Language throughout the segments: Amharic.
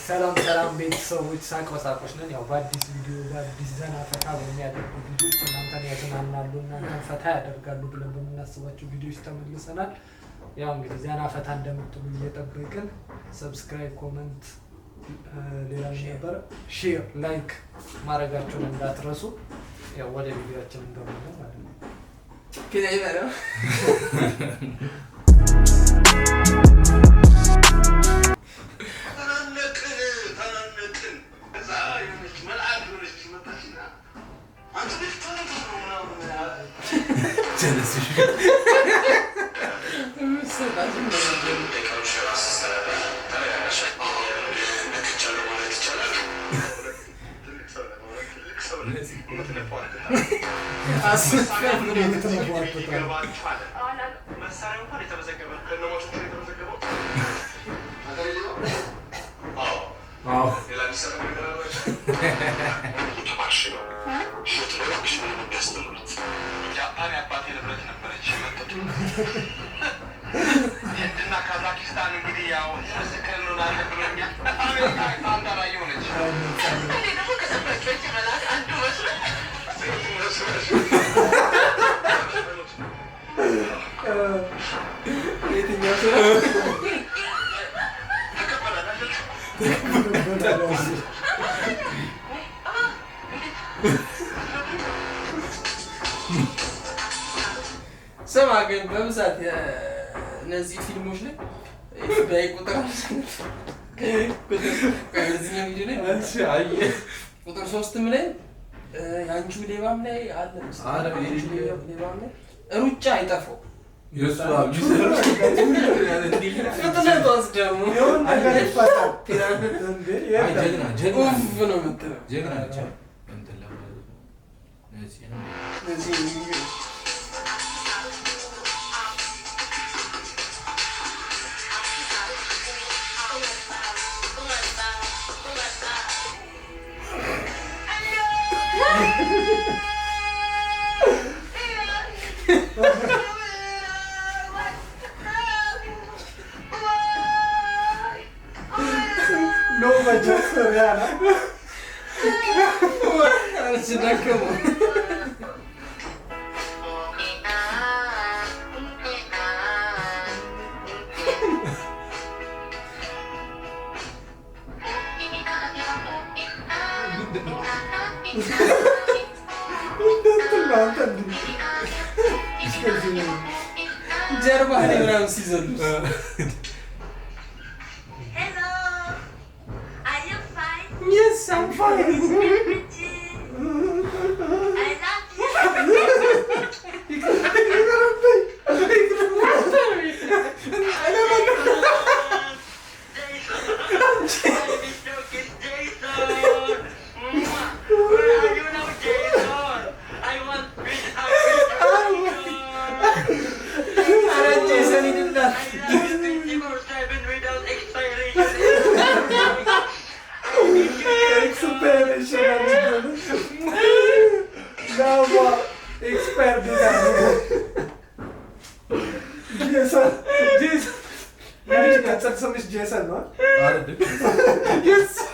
ሰላም ሰላም ቤተሰቦች ሳቆሳቆች ነን። ያው በአዲስ ቪዲዮ በአዲስ ዘና ፈታ በሚያደርጉ ቪዲዮዎች እናንተን ያዝናናሉ እናንተን ፈታ ያደርጋሉ ብለን በምናስባቸው ቪዲዮዎች ተመልሰናል። ያው እንግዲህ ዘና ፈታ እንደምትሉ እየጠበቅን ሰብስክራይብ፣ ኮሜንት፣ ሌላ ነበር ሼር፣ ላይክ ማድረጋችሁን እንዳትረሱ። ያው ወደ ቪዲዮአችን እንገባለን ማለት ነው። ከላይ ካዛኪስታን እንግዲህ ያው መስከረም ነው አለብለኛ ሰማ ግን በብዛት እነዚህ ፊልሞች ላይ ቁጥር ቁጥር 3 ላይ ያንቺው ሌባም ላይ አለ። ሌባም ላይ ሩጫ አይጠፋው No, ma giusto, Rihanna. Ora ci dà come. Gerba hani bravo season. Yes, I'm fine. I love Jason, no? Yes.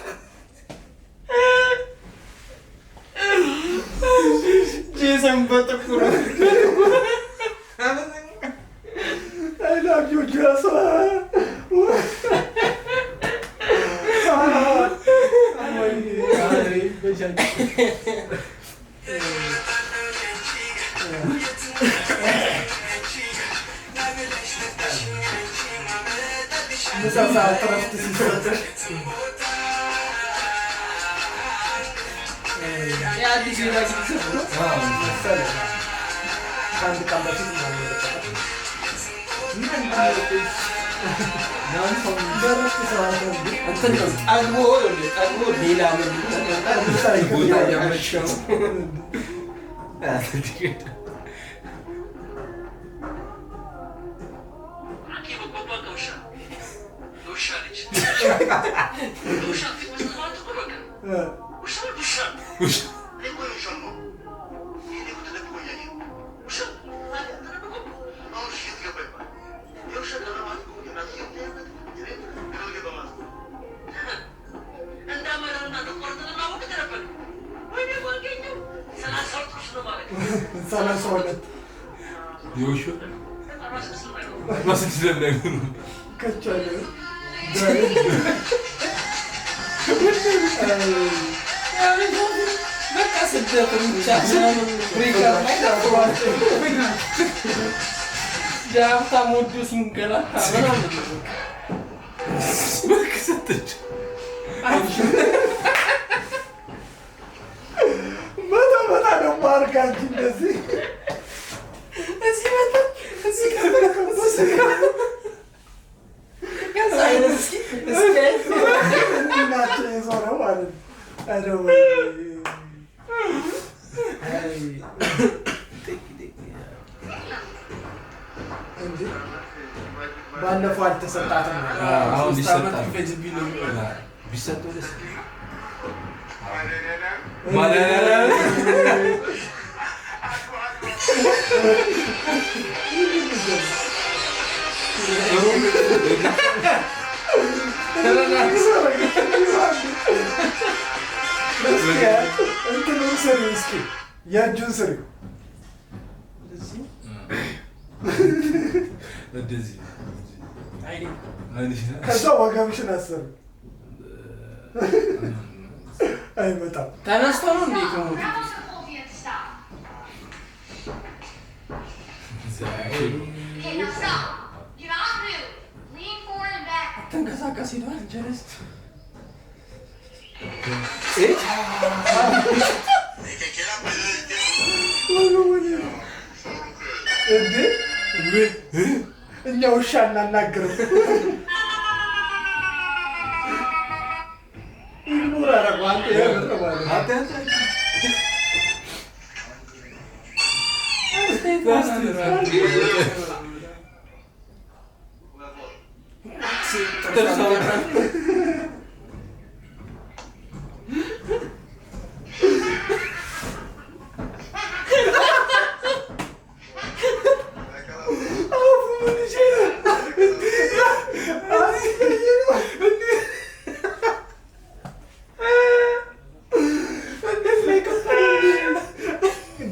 Jason, but I love you, Jason. Mesela sağ tarafta ya dizi lagi gitu. Kan ditambahin ini kan langsung terus kesalahan anten aku bila bisa yang macam Uşak tıkmasına mantıklı bakın. Uşak. Ne koyacağım bu? Yeni kutuda koyayım. Uşak. Hadi tarafa koy. Al şişet yapayım. Yoksa kanamak koyayım. Nasıl yapayım? የውሾ ማስት ዘነገ ከቻለ በቃ ስደት ብቻ ብሬከር ላይ ታጥሯል። ሀብታም ወዶ ሲንገላታ ምናምን በቃ ሰጠች። መታ ደግሞ አድርጋች እንደዚህ እዚህ መጣ እዚህ ናቸው የዞረው ማለት ነው። ባለፈው አልተሰጣትም። አሁን ሊሰጣት ይፈጅብኝ ነው ቢሰጠው ደስ እንትኑን ስሪው እስኪ የእጁን ስሪው እንደዚህ ከዛ ወገብሽን አሰሪው። አይመጣም። ተነስቶ ነው እንዴ ከሞት ተንቀሳቀስ ሄዷል። ጀረስ እንዴ እኛ ውሻ እናናግርም። ይኑር አረቁ አንተ የምር ማለት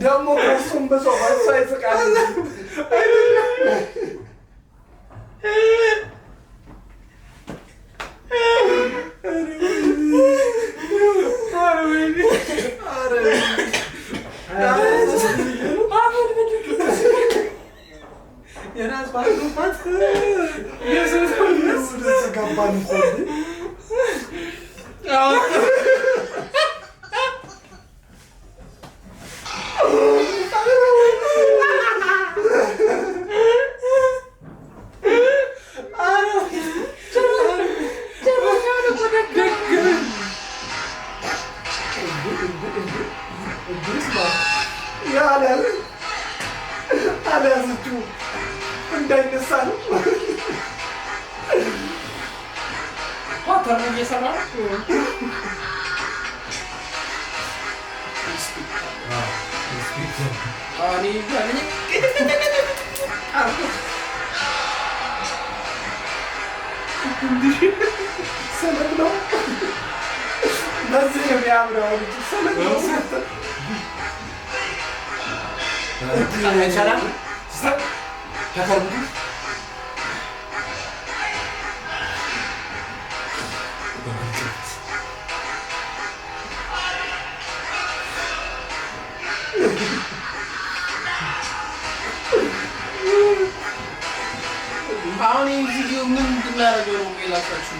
ደግሞ ከሱም በሰው ይስቃል። አልያዘችው እንዳይነሳ ነው። ፓተርን እየሰራ ነው። ሰለብ ነው። በዚህ ነው የሚያምረው። ሰለብ ነው። ይቻላል ተከርቡ አሁን ይህ ቪዲዮ ምን እንድናደርገው ነው የላካችሁ?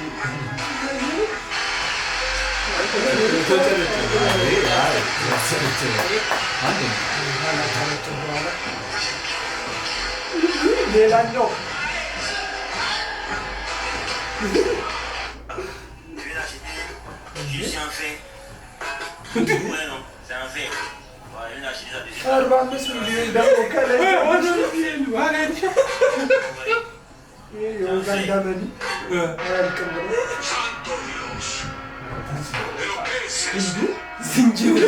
ሌላኛው አርባ አምስት ሚሊዮን ደግሞ ከላይ የኡጋንዳ መሪ አያልቅም ብሎ ዝንጅብል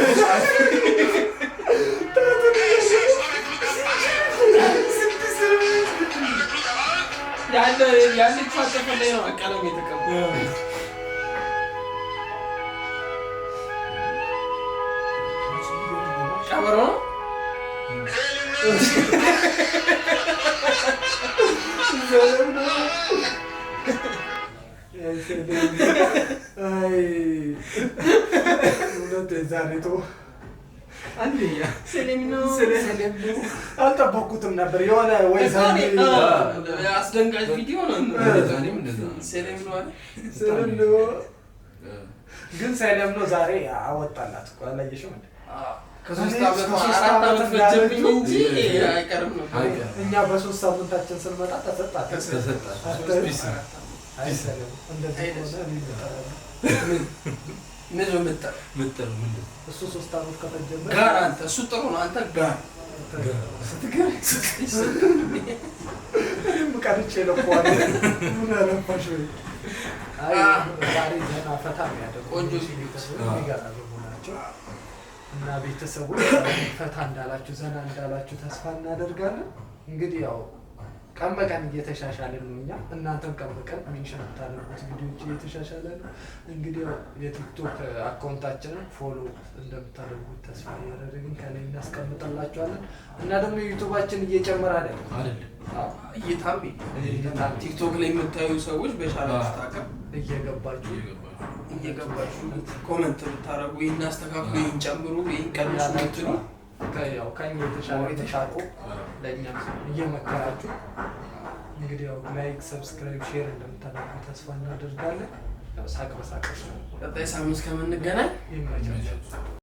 ያለችው አጠቃላይ ላይ ነው ቀለም የተቀባው። ቀበሮ ነው አንደኛ ሰለምኖ አልጠበኩትም ነበር። የሆነ ወይ አስደንጋጭ ቪዲዮ ነው። እኔም እንደዛ ነው። ሰለምኖ አለ ሰለምኖ ግን ሰለምኖ ዛሬ አወጣላት እኮ አላየሽም እንዴ? ከሶስት ዓመት ፈጀብኝ እንጂ አይቀርም ነው። እኛ በ3 ሳምንታችን ስንመጣ ተሰጣት። አይ ሰለምኖ እንደዚህ ሆነ ምን ነው ምጥር ምንድን እሱ 3 ዓመት ከፈጀበት ጋር አንተ እሱ ጥሩ ነው። አንተ ጋር ስትገር ምቃድቼ ለቋል ምን አለፋሽ ወይ? አይ ዛሬ ዘና ፈታ የሚያደርጉ ቆንጆ የሚገራርሙ ናቸው እና ቤተሰቦች ፈታ እንዳላችሁ ዘና እንዳላችሁ ተስፋ እናደርጋለን። እንግዲህ ያው ቀን በቀን እየተሻሻልን ነው። እኛ እናንተም ቀን በቀን ሜንሽን የምታደርጉት ቪዲዮዎች እየተሻሻለ ነው። እንግዲህ የቲክቶክ አካውንታችንን ፎሎ እንደምታደርጉት ተስፋ እያደረግን ከላይ እናስቀምጥላችኋለን እና ደግሞ ዩቲዩባችን እየጨመረ አይደለም እይታም ቲክቶክ ላይ የምታዩ ሰዎች በቻላችሁ ታውቃ እየገባችሁ ኮሜንት ብታረጉ ይሄን አስተካክሉ፣ ይሄን ጨምሩ፣ ይሄን ቀንሱ ምትሉ ያው ከኛ የተሻቁ ለእኛ እየመከራችሁ እንግዲህ ያው ላይክ፣ ሰብስክራይብ፣ ሼር እንደምታደርጉ ተስፋ እናደርጋለን። ያው ሳቅ በሳቅ ነው። ቀጣይ ሳምንት እስከምንገናኝ ይመቻችሁ።